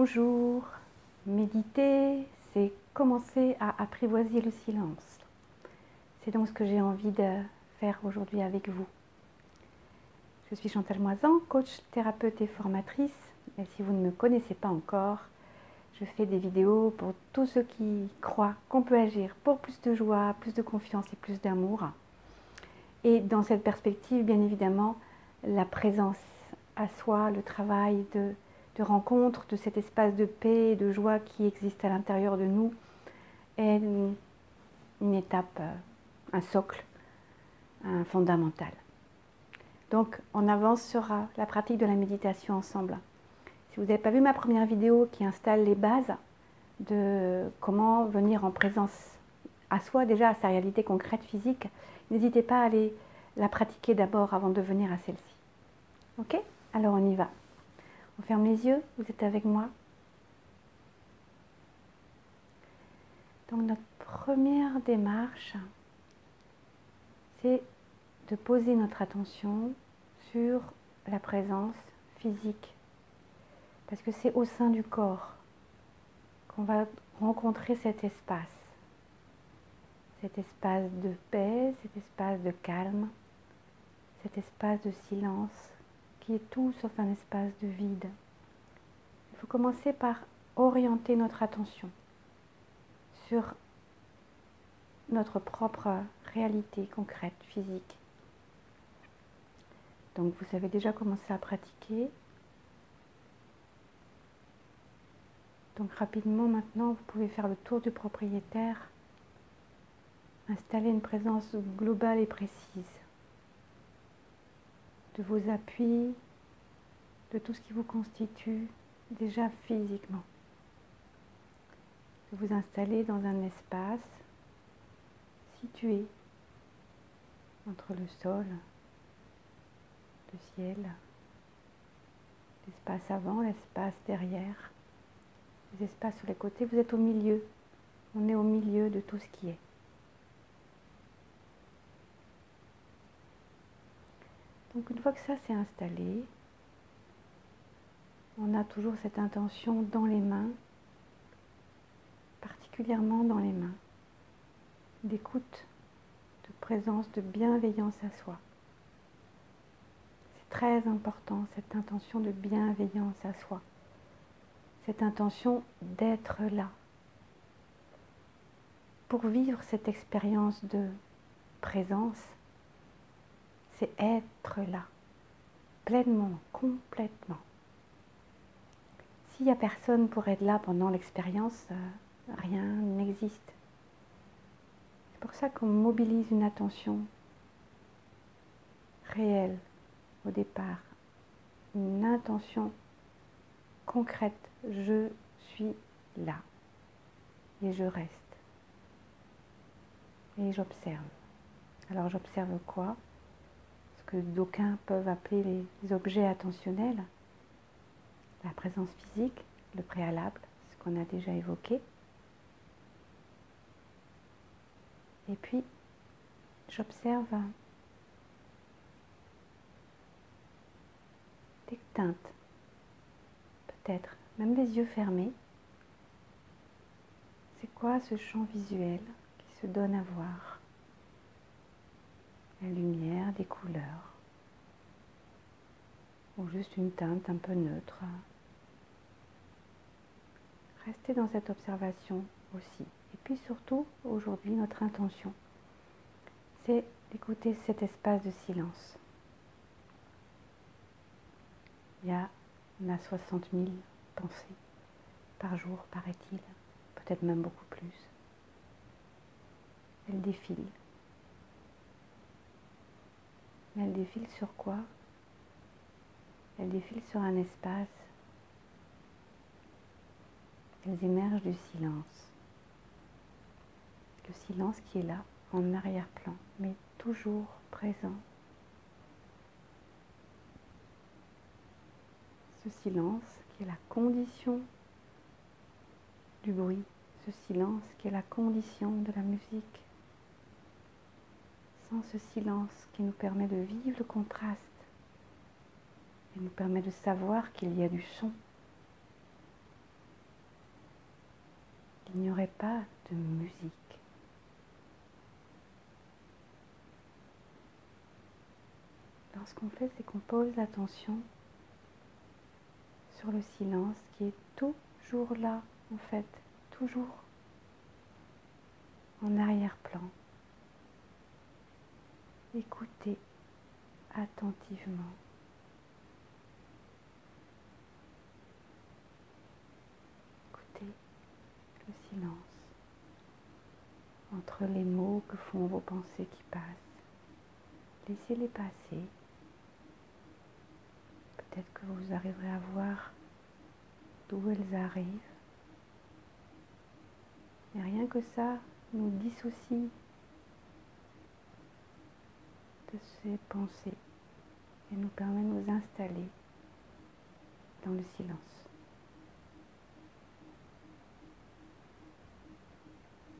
Bonjour, méditer, c'est commencer à apprivoiser le silence. C'est donc ce que j'ai envie de faire aujourd'hui avec vous. Je suis Chantal Moisan, coach, thérapeute et formatrice. Et si vous ne me connaissez pas encore, je fais des vidéos pour tous ceux qui croient qu'on peut agir pour plus de joie, plus de confiance et plus d'amour. Et dans cette perspective, bien évidemment, la présence à soi, le travail de rencontre, de cet espace de paix et de joie qui existe à l'intérieur de nous est une étape, un socle, un fondamental. Donc on avance sur la pratique de la méditation ensemble. Si vous n'avez pas vu ma première vidéo qui installe les bases de comment venir en présence à soi, déjà à sa réalité concrète physique, n'hésitez pas à aller la pratiquer d'abord avant de venir à celle-ci. Ok? Alors on y va. On ferme les yeux, vous êtes avec moi. Donc notre première démarche, c'est de poser notre attention sur la présence physique. Parce que c'est au sein du corps qu'on va rencontrer cet espace de paix, cet espace de calme, cet espace de silence qui est tout sauf un espace de vide. Il faut commencer par orienter notre attention sur notre propre réalité concrète, physique. Donc vous avez déjà commencé à pratiquer. Donc rapidement maintenant, vous pouvez faire le tour du propriétaire, installer une présence globale et précise de vos appuis, de tout ce qui vous constitue déjà physiquement. De vous installer dans un espace situé entre le sol, le ciel, l'espace avant, l'espace derrière, les espaces sur les côtés. Vous êtes au milieu, on est au milieu de tout ce qui est. Donc une fois que ça s'est installé, on a toujours cette intention dans les mains, particulièrement dans les mains, d'écoute, de présence, de bienveillance à soi. C'est très important, cette intention de bienveillance à soi, cette intention d'être là. Pour vivre cette expérience de présence, c'est être là, pleinement, complètement. S'il n'y a personne pour être là pendant l'expérience, rien n'existe. C'est pour ça qu'on mobilise une attention réelle au départ, une intention concrète. Je suis là et je reste et j'observe. Alors j'observe quoi? Ce que d'aucuns peuvent appeler les objets attentionnels, la présence physique, le préalable, ce qu'on a déjà évoqué. Et puis, j'observe des teintes, peut-être, même les yeux fermés. C'est quoi ce champ visuel qui se donne à voir? La lumière, des couleurs, ou juste une teinte un peu neutre. Restez dans cette observation aussi. Et puis surtout, aujourd'hui, notre intention, c'est d'écouter cet espace de silence. On a 60 000 pensées par jour, paraît-il, peut-être même beaucoup plus. Elles défilent. Mais elles défilent sur quoi? Elles défilent sur un espace. Elles émergent du silence. Le silence qui est là, en arrière-plan, mais toujours présent. Ce silence qui est la condition du bruit, ce silence qui est la condition de la musique. Sans ce silence qui nous permet de vivre le contraste et nous permet de savoir qu'il y a du son. il n'y aurait pas de musique. Lorsqu'on fait, c'est qu'on pose l'attention sur le silence qui est toujours là, en fait, toujours en arrière-plan. Écoutez attentivement. Écoutez le silence entre les mots que font vos pensées qui passent. Laissez-les passer. Peut-être que vous arriverez à voir d'où elles arrivent. Et rien que ça nous dissocie de ces pensées et nous permet de nous installer dans le silence.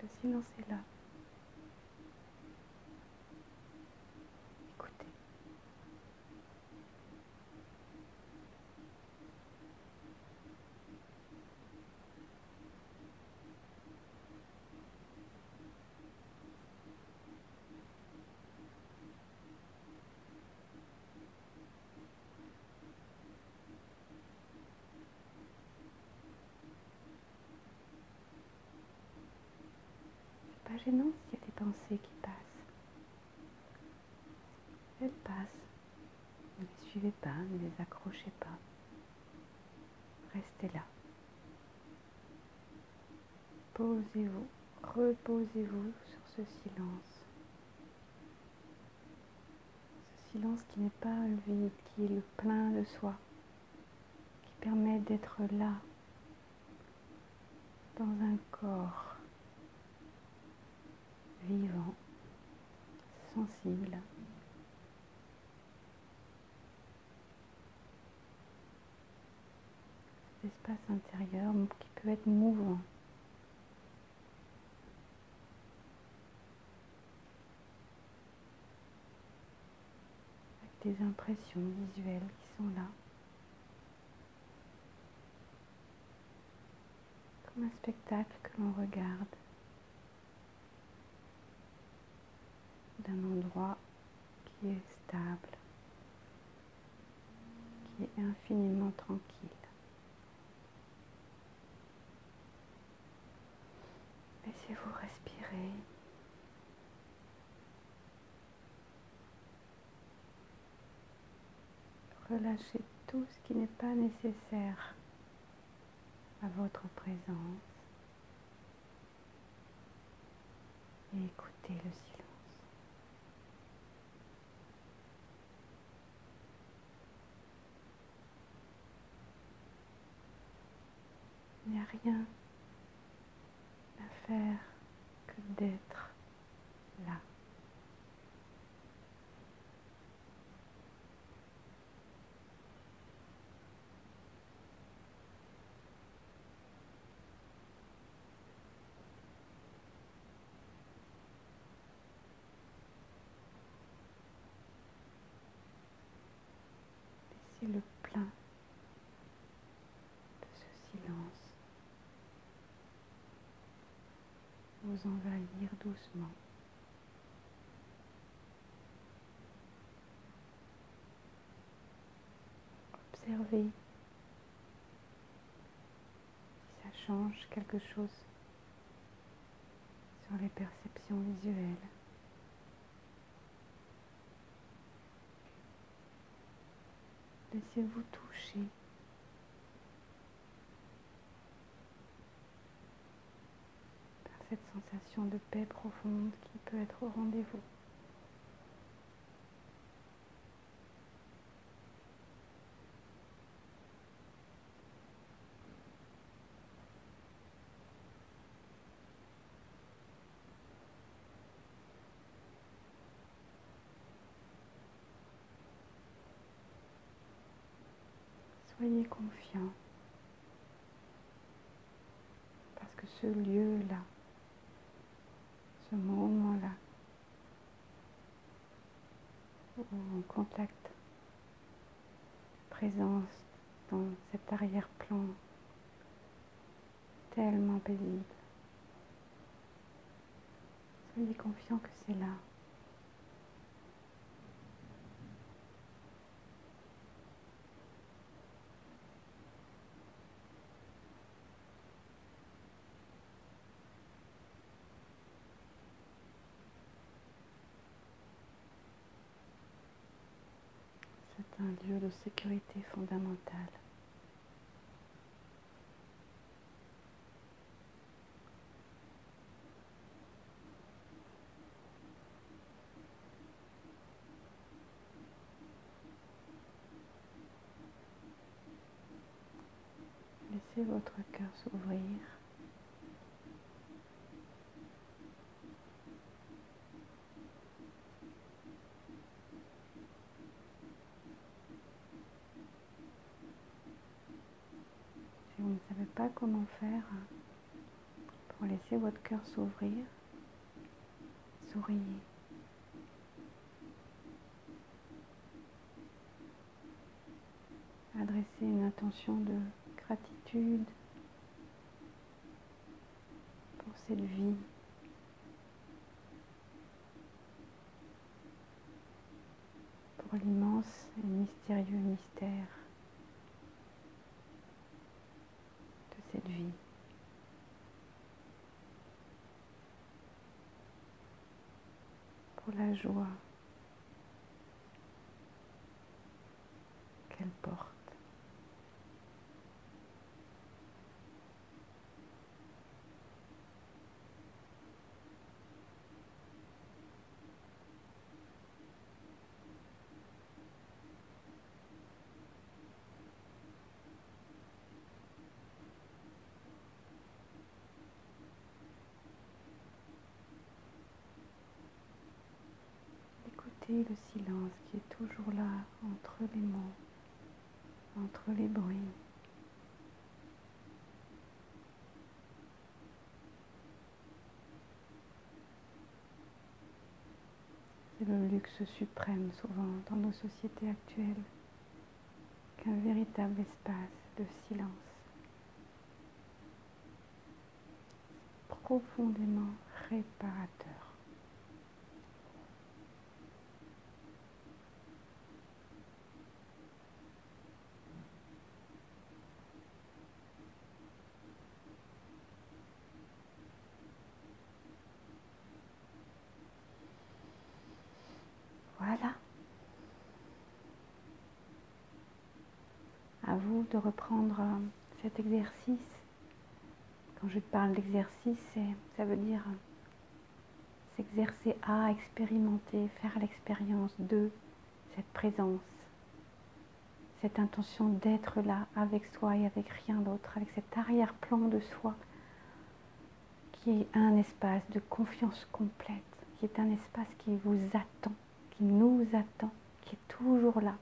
Le silence est là. Écoutez. C'est pas gênant s'il y a des pensées qui passent. Elles passent. Ne les suivez pas, ne les accrochez pas. Restez là. Posez-vous, reposez-vous sur ce silence. Ce silence qui n'est pas le vide, qui est le plein de soi, qui permet d'être là, dans un corps vivant, sensible. Cet espace intérieur qui peut être mouvant. Avec des impressions visuelles qui sont là. Comme un spectacle que l'on regarde d'un endroit qui est stable, qui est infiniment tranquille. Laissez-vous respirer. Relâchez tout ce qui n'est pas nécessaire à votre présence et écoutez le silence. Il n'y a rien à faire que d'être là. Laissez le plein de ce silence vous envahir doucement. Observez si ça change quelque chose sur les perceptions visuelles. Laissez-vous toucher par cette sensation de paix profonde qui peut être au rendez-vous. Soyez confiant, parce que ce lieu-là, ce moment-là, où on contacte la présence dans cet arrière-plan tellement paisible, Soyez confiant que c'est là. C'est un lieu de sécurité fondamentale. Laissez votre cœur s'ouvrir. Si vous ne savez pas comment faire pour laisser votre cœur s'ouvrir, souriez. Adressez une intention de gratitude pour cette vie. Pour l'immense et mystérieux mystère de cette vie. Pour la joie qu'elle porte. Écoutez le silence qui est toujours là entre les mots, entre les bruits. C'est le luxe suprême souvent dans nos sociétés actuelles qu'un véritable espace de silence profondément réparateur. Voilà. À vous de reprendre cet exercice. Quand je parle d'exercice, ça veut dire s'exercer à expérimenter, faire l'expérience de cette présence, cette intention d'être là avec soi et avec rien d'autre, avec cet arrière-plan de soi qui est un espace de confiance complète, qui est un espace qui vous attend, qui nous attend, qui est toujours là,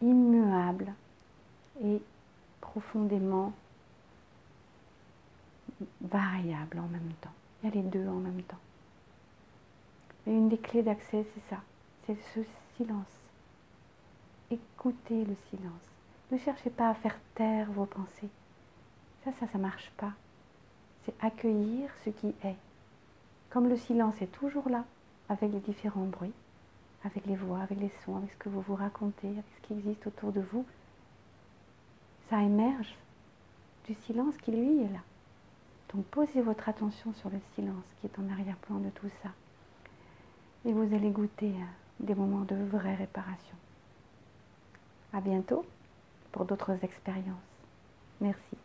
immuable et profondément variable en même temps. Il y a les deux en même temps. Et une des clés d'accès, c'est ça, c'est ce silence. Écoutez le silence. Ne cherchez pas à faire taire vos pensées. Ça marche pas. C'est accueillir ce qui est. Comme le silence est toujours là, avec les différents bruits, avec les voix, avec les sons, avec ce que vous vous racontez, avec ce qui existe autour de vous, ça émerge du silence qui lui est là. Donc posez votre attention sur le silence qui est en arrière-plan de tout ça. Et vous allez goûter des moments de vraie réparation. À bientôt pour d'autres expériences. Merci.